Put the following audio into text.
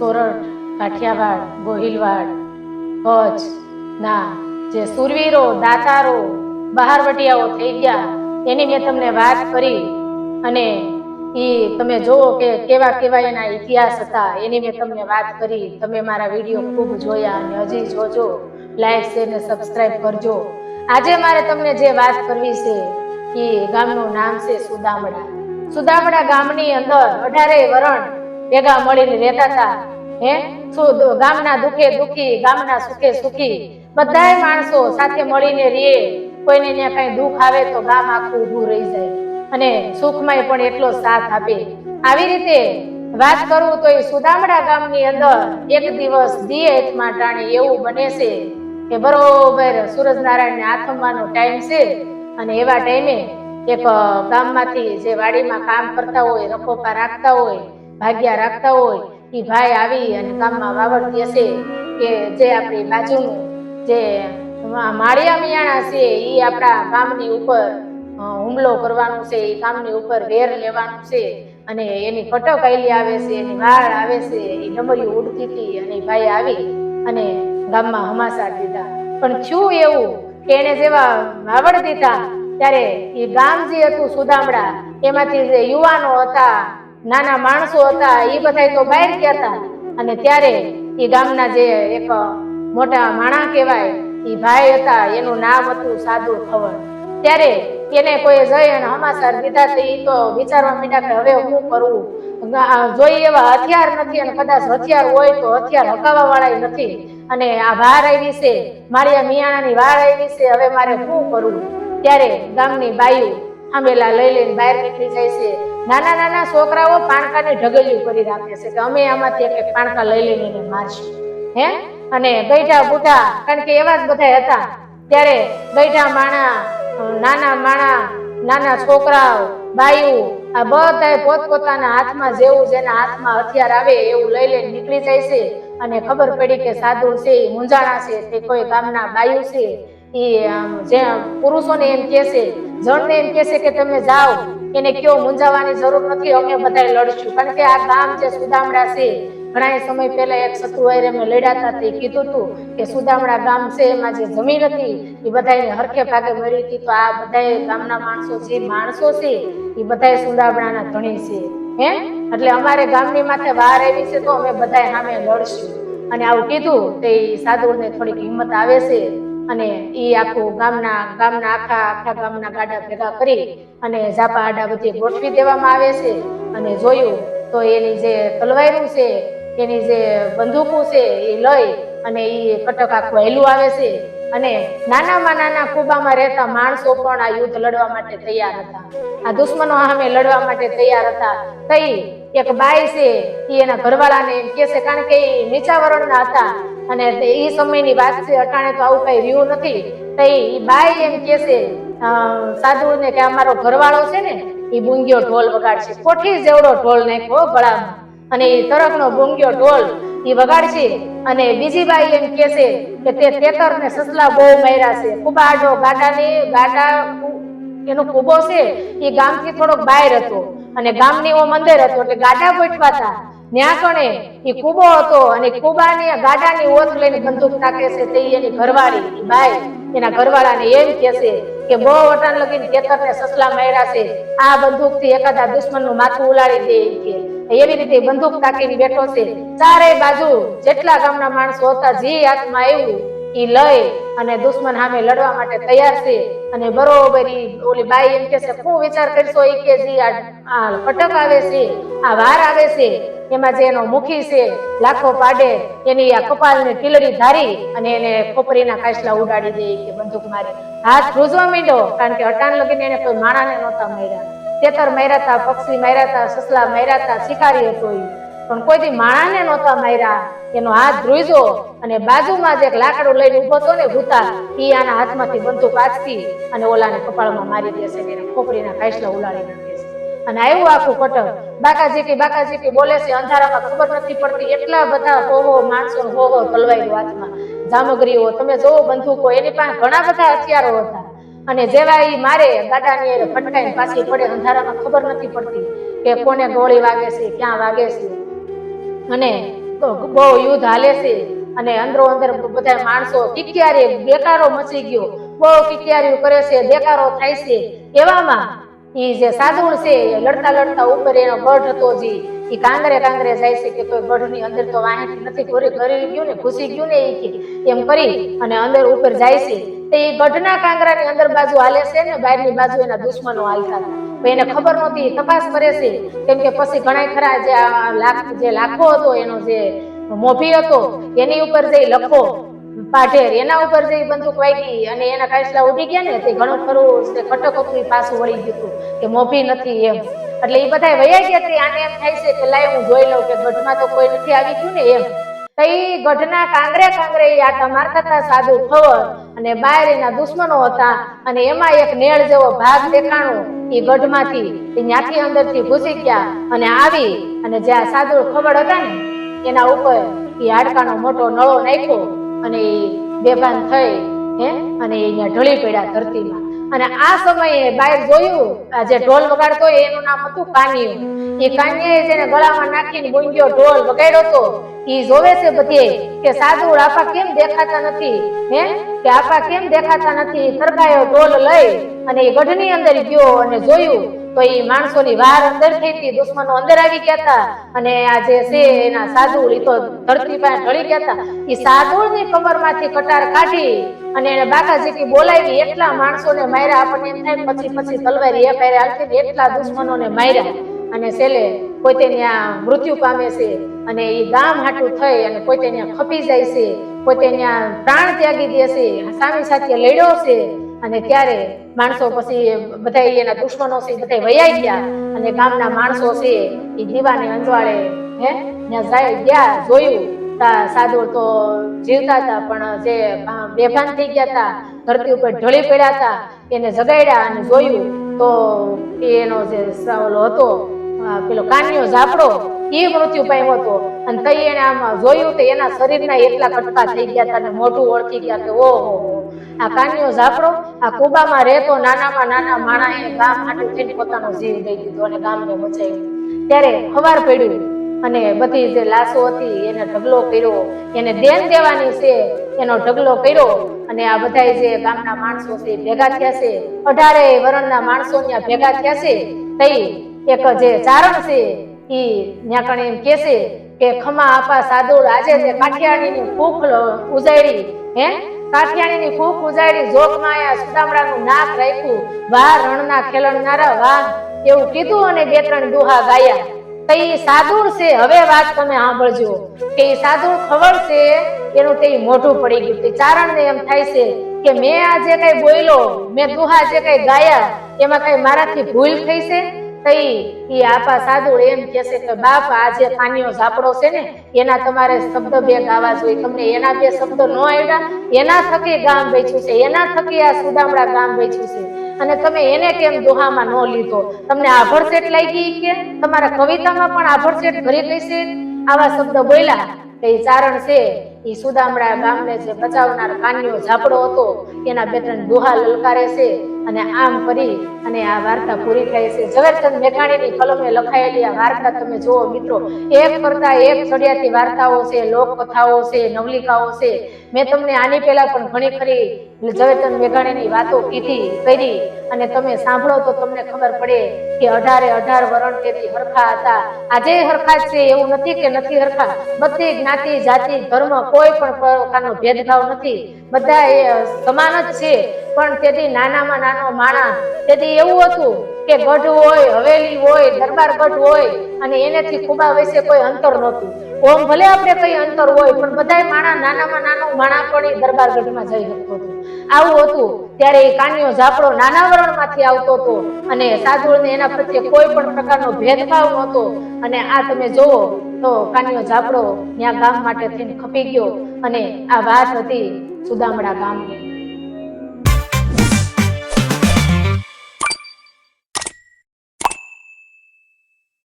સોરઠ, કાઠિયાવાડ, ગોહિલવાડ, કચ્છ ના જે સુરવીરો, દાતારો, બહારવટિયાઓ થઈ ગયા એની મેં તમને વાત કરી અને તમે જુઓ કે કેવા કેવા એના ઇતિહાસ હતા એની મેં તમને વાત કરી. તમે મારા વિડીયો ખૂબ જોયા અને હજી જોજો. લાઈક શેર ને સબસ્ક્રાઇબ કરજો. આજે મારે તમને જે વાત કરવી છે એ ગામનું નામ છે સુદામડા. સુદામડા ગામની અંદર 18 વરણ ભેગા મળીને રહેતા હતા. ગામના દુખે દુખી, ગામના સુખે સુખી બધાય માણસો સાથે મળીને રહે. કોઈને ત્યાં કઈ દુઃખ આવે તો ગામ આખું ઊભું રહી જાય અને સુખમાં પણ એટલો સાથ આપે. આવી રીતે વાત કરું તો એ સુદામડા ગામની અંદર એક દિવસ દિયેતમાં ટાણે એવું બને છે કે બરોબર સૂરજનારાયણને આથમવાનો ટાઈમ છે અને એવા ટાઈમે એક ગામમાંથી જે વાડીમાં કામ કરતા હોય, રખોપા રાખતા હોય, ભાગ્યા રાખતા હોય એ ભાઈ આવી અને ગામમાં વાવડ દેશે કે જે આપણી બાજુનું જે માળિયા મિયાણા છે એ આપણા ગામની ઉપર હુમલો કરવાનું છે, એ ગામની ઉપર વેર લેવાનું છે અને એની ફટક આયલી આવે છે, એની વાળ આવે છે, એ ડમરીઓ ઉડતી હતી અને ભાઈ આવી અને ગામમાં હમાસાર દીધા. પણ થયું એવું કે એને જેવા વાવડ દીધા ત્યારે એ ગામ જે હતું સુદામડા એમાંથી જે યુવાનો હતા, નાના માણસો હતા એ બધા તો બહાર ગયા હતા અને ત્યારે એ ગામના જે એક મોટા માણા કહેવાય એ ભાઈ હતા, એનું નામ હતું સાદુ ખવડ. ત્યારે એને કોઈ જઈ અને હમાસાર દીધા તો એ તો વિચારવા માંડ્યા કે હવે હું કરવું, જોઈ એવા હથિયાર નથી અને કદાચ હથિયાર હોય તો હથિયાર હકાવવા વાળા નથી અને આ વાર આવી છે, માળિયા મિયાણાની વાર આવી છે, હવે મારે શું કરવું? ત્યારે ગામની બાયું આંબેલા લઈ લઈને બહાર નીકળી જાય છે. નાના નાના છોકરાઓ પાણકાની ઢગલિયું કરી રાખે છે કે અમે આમાંથી એક પાણકા લઈ લઈને એને મારશું. અને ગઈઢા બુઢા, કારણ કે એવા જ બધા હતા ત્યારે ગઈઢા માણા, નાના માણા, નાના છોકરાઓ, બાયું આ બધા પોતપોતાના હાથમાં જેવું જેના હાથમાં હથિયાર આવે એવું લઈ લઈને નીકળી જાય છે અને ખબર પડી કે સાધુ છે એ મૂંઝાણા છે, તે કોઈ ગામના બાયું છે એ જે પુરુષોને એમ કહે છે, જણને એમ કહે છે કે તમે જાઓ, એને કયો મૂંઝાવાની જરૂર નથી, અમે બધા લડશું. કારણ કે આ ગામ જે સુદામડા છે ઘણા સમય પહેલા એક શત્રુ હારે અમે લડ્યા હતા તે કીધું હતું કે સુદામડા ગામ છે એમાં જે જમીન હતી એ બધાને હરખે ભાગે મળી હતી. તો આ બધા ગામના માણસો છે એ બધા સુદામડાના ધણી છે. એટલે અમારે ગામની માથે વાર આવી છે તો અમે બધા સામે લડશું અને આવું કીધું. તે સાધુને થોડીક હિંમત આવે છે અને એ આખું ગામના આખા ગામના ગાડા ભેગા કરી અને ઝાપા આડા બધી ગોઠવી દેવામાં આવે છે અને જોયું તો એની જે તલવારું છે, એની જે બંદૂકો છે એ લઈ અને એ કટક આખું હેલું આવે છે અને નાનામાં નાના કુબામાં રહેતા માણસો પણ આ યુદ્ધ લડવા માટે તૈયાર હતા, આ દુશ્મનો સામે લડવા માટે તૈયાર હતા. તઈ એક બાઈ છે એ એના ઘરવાળાને એમ કહે છે, કારણ કે એ નીચા વર્ણના હતા અને એ સમયની વાત છે, અટાણે તો આવું કઈ રહ્યું નથી. તઈ એ બાઈ એમ કહે છે સાધુને કે અમારો ઘરવાળો છે ને એ બુંગીયો ઢોલ વગાડશે, કોઠી જેવડો ઢોલ નાખ્યો ગળામાં અને એ તરફનો બુંગીયો ઢોલ એ વગાડશે. અને બીજી બાઈ એમ કહે છે કે તે તેતર ને સસલા બહુ માર્યા છે, કુબાડો ગાડા એનો કુબો છે એ ગામથી થોડોક બહાર હતો અને ગામની ઓ મંદિર હતો એટલે ગાડા ગોઠવાતા ન્યા કણે એ કુબો હતો અને કુબાની ગાડાની ઓથ લઈને બંદૂક તાકે છે. તે એની ઘરવાળી બાઈ એના ઘરવાળાને એમ કહે છે કે બહુ વટાણ લગીને તેતર ને સસલા માર્યા છે, આ બંદૂક થી એકાદા દુશ્મનનું માથું ઉલાડી દે કે એવી રીતે બંદૂક તાકીને બેઠો છે. ચારે બાજુ જેટલા ગામના માણસો હતા જે હાથમાં આવ્યું એ લઈ અને દુશ્મન સામે લડવા માટે તૈયાર છે. અને બરોબર ઓલી બાઈ એમ કે છે શું વિચાર કરશો એ કે જે આ કટક આવે છે, આ વાર આવે છે એમાં જે એનો મુખી છે લાખો પાડે એની આ કપાલને ટીલડી ધારી અને એને ખોપરીના કાચલા ઉડાડી દે કે બંદૂક મારી હાથ ધ્રુજવા માંડ્યો. કારણ કે અટાણ લગીને એને કોઈ માણાને નહોતા માર્યા, તેતર માર્યા હતા, પક્ષી માર્યા હતા, સસલા માર્યા હતા, શિકારી હતો પણ કોઈ દી માણાને નહોતા માર્યા. એનો હાથ ધ્રુજો અને બાજુમાં જે લાકડું લઈને ઉભો હતો ને ભૂતા ઈ આના હાથમાંથી બંદૂક આંચતી અને ઓલાને કપાળમાં મારી દેશે, એને ખોપરીના કાચલા ઉલાડી નાખે છે. અને આવ્યું આખું કટક, બાકાજીકી બોલે છે, અંધારામાં ખબર નથી પડતી, એટલા બધા હોહો માણસો હોહો તલવારો હાથમાં, જામગરીઓ તમે જોવો, બંદૂકો, એની પાસે ઘણા બધા હથિયારો હતા. અને જેવા ઈ મારે ગાડાની ફટકાઈને પાછી પડે, અંધારામાં ખબર નથી પડતી કે કોને ગોળી વાગે છે, ક્યાં વાગે છે. અને બહુ યુદ્ધ હાલે છે અને અંદરો અંદર બધા માણસો કિક્યારે બેકારો મચી ગયો, બહુ કિક્યારીઓ કરે છે, બેકારો થાય છે. એવામાં ઈ જે સાદુળ છે લડતા લડતા ઉપર એનો ગઢ હતો જે ઈ કાંગરે કાંગરે જાય છે કે કોઈ ગઢની અંદર તો વાહેથી નથી ઘરી ગયું ને ઘૂસી ગયું ને એમ કરી અને અંદર ઉપર જાય છે. તો એ ગઢના કાંગરાની અંદર બાજુ હાલે છે ને બહારની બાજુ એના દુશ્મનો હાલતા હતા. એને ખબર નહોતી, તપાસ કરે છે કેમ કે પછી ઘણા ખરા જે લાખો હતો એનો જે મોભી હતો એની ઉપર જઈ લખો પાઢેર એના ઉપર જઈ બંદૂક વાગી અને એના કાચલા ઉડી ગયા ને તે ઘણું ખરું ખટક હતું પાછું વળી ગયું કે મોભી નથી એમ. એટલે એ બધા વયા ગયા તે આને એમ થાય છે કે લાય હું જોઈ લઉં કે ગઢમાં તો કોઈ નથી આવી ગયું ને એમ. તો એ ગઢના કાંગરે કાંગરે આટા મારતા હતા સાધુ ખબર અને બહાર એના દુશ્મનો હતા અને એમાં એક નેળ જેવો ભાગ દેખાણો એ ગઢમાંથી ત્યાંથી અંદરથી ઘૂસી ગયા અને આવી અને જ્યાં સાધુ ખબર હતા ને એના ઉપર એ હાડકાનો મોટો નળો નાખ્યો અને એ બેભાન થઈ અને અહીંયા ઢળી પડ્યા ધરતીમાં. અને આ સમયે બહાર જોયું આ જે ઢોલ વગાડતો એનું નામ હતું કાનિયું. એ કાનિયાએ જેને ગળામાં નાખીને ગુંગ્યો ઢોલ વગાડ્યો હતો એ જોવે છે બધે કે સાધુ આપા કેમ દેખાતા નથી, કે આપા કેમ દેખાતા નથી. સરકાયો ઢોલ લઈ અને એ ગઢની અંદર ગયો અને જોયું તો એ માણસોની વાર અંદર થઈ હતી, દુશ્મનો અંદર આવી ગયા હતા અને આ જે છે એના સાધુ એ તો ધરતી પાસે ઢળી ગયા હતા. એ સાધુની કમરમાંથી કટાર કાઢી અને એને બાકાજીકી બોલાવી એટલા માણસોને માર્યા. આપણને એમ થાય પછી તલવારી એક હારે હાલતી એટલા દુશ્મનોને માર્યા અને છેલ્લે પોતે ત્યાં મૃત્યુ પામે છે અને એ ગામ હાટું થઈ અને પોતે ત્યાં ખપી જાય છે, પોતે ત્યાં પ્રાણ ત્યાગી દે છે, સામી સાથે લડ્યો છે. અને ત્યારે માણસો પછી બધા એના દુશ્મનો છે બધા વયા ગયા અને ગામના માણસો છે એ દીવાને અંજવાળે ત્યાં જાય ગયા જોયું સાધુ તો જીવતા હતા પણ જે બેભાન થઈ ગયા હતા ધરતી ઉપર ઢળી પડ્યા હતા એને જગાડ્યા અને જોયું તો એનો જે ઓલો હતો પેલો કાન્યો ઝાપડો એ મૃત્યુ પામ્યો હતો. અને તઈ એને આમ જોયું તો એના શરીરના એટલા કટકા થઈ ગયા હતા અને મોઢું ઓળખી ગયા કે ઓહો આ કાન્યો ઝાપડો આ કુબામાં રહેતો નાનામાં નાના માણા એ ગામ હાટું થઈને પોતાનો જીવ દઈ દીધો અને ગામને બચાવ્યું. ત્યારે ખબર પડ્યું અને બધી જે લાશો હતી એને ઢગલો કર્યો, એને દેન દેવાની છે એનો ઢગલો કર્યો અને આ બધા જે ગામના માણસો છે ભેગા થયા છે, 18 વર્ષના માણસો ત્યાં ભેગા થયા છે. તઈ એક જે ચારણ છે ઈ ત્યાં કણે એમ કે છે કે ખમા આપા સાધુડ આજે જે કાઠિયાણીની ભૂખ ઉજાડી કાઠિયાણીની ભૂખ ઉજાડી જોગમાં આયા સુદામડાનું નાક રાખ્યું વાહ રણના ખેલણનારા વાહ એવું કીધું અને 2-3 દુહા ગાયા. તો એ સાધુર છે. હવે વાત તમે સાંભળજો કે એ સાધુર ખબર છે એનું તે મોઢું પડી ગયું. તે ચારણને એમ થાય છે કે મેં આ જે કઈ બોલ્યો, મેં દુહા જે કઈ ગાયા એમાં કઈ મારાથી ભૂલ થઈ છે. તઈ આપા સાધુ એમ કહેશે કે બાપ આ જે કાનિયો ઝાપડો છે ને એના તમારે શબ્દ 2 ગાવા જોઈએ. તમને એના 2 શબ્દ ન આવડ્યા, એના થકી ગામ બેચ્યું છે, એના થકી આ સુદામડા ગામ બેચ્યું છે અને તમે એને કેમ દુહામાં ન લીધો? તમને આભડસેટ લાગી કે તમારા કવિતામાં પણ આભડસેટ ભરી ગઈ છે? આવા શબ્દ બોલ્યા. એ ચારણ છે એ સુદામડા ગામને જે બચાવનાર કાનિયો ઝાપડો હતો એના 2-3 દુહા લલકારે છે અને આમ કરી અને આ વાર્તા પૂરી થાય છે. ઝવેરચંદ મેઘાણીની કલમે લખાયેલી આ વાર્તા તમે જુઓ મિત્રો, એક કરતા એક ચડિયાતી વાર્તાઓ છે, લોકકથાઓ છે, નવલિકાઓ છે. મેં તમને આની પહેલા પણ ઘણી ખરી ઝવેરચંદ મેઘાણીની વાતો કરી અને તમે સાંભળો તો તમને ખબર પડે કે 18 વરણ તેથી હરખા હતા. આજે હરખા છે એવું નથી કે નથી હરખા. બધી જ્ઞાતિ જાતિ ધર્મ કોઈ પણ પ્રકારનો ભેદભાવ નથી, બધા એ સમાન જ છે. પણ તેથી નાનામાં નાનો માણસ તેથી એવું હતું કે ગઢ હોય, હવેલી હોય, દરબાર ગઢ હોય અને એનેથી કુબા વચ્ચે કોઈ અંતર નહોતું. ઓમ ભલે આપણે કઈ અંતર હોય પણ બધાય માણા નાનામાં નાનો માણા પણ એ દરબાર ગઢમાં જઈ શકતો હતો. આવું હતું. ત્યારે એ કાનિયો ઝાપડો નાના વરણમાંથી આવતો હતો અને સાધુને એના પ્રત્યે કોઈ પણ પ્રકારનો ભેદભાવ નહોતો. અને આ તમે જોવો તો કાનિયો ઝાપડો ત્યાં ગામ માટે થઈને ખપી ગયો અને આ વાત હતી સુદામડા ગામની.